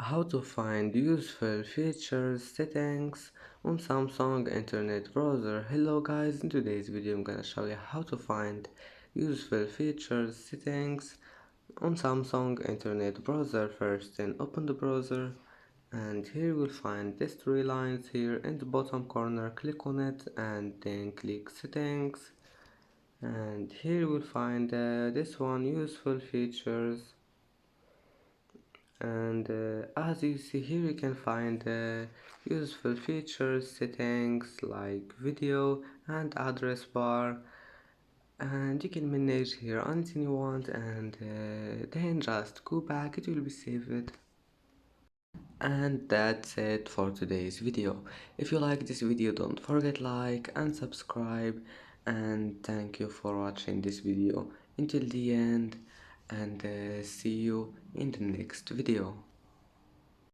How to find useful features settings on Samsung Internet Browser. Hello guys, in today's video I'm gonna show you how to find useful features settings on Samsung Internet Browser. First, then open the browser, and here you will find these three lines here in the bottom corner. Click on it and then click settings, and here you will find this one, useful features. And as you see here, you can find useful features settings like video and address bar, and you can manage here anything you want, and then just go back, it will be saved. And that's it for today's video. If you like this video, don't forget like and subscribe, and thank you for watching this video until the end, and see you in the next video.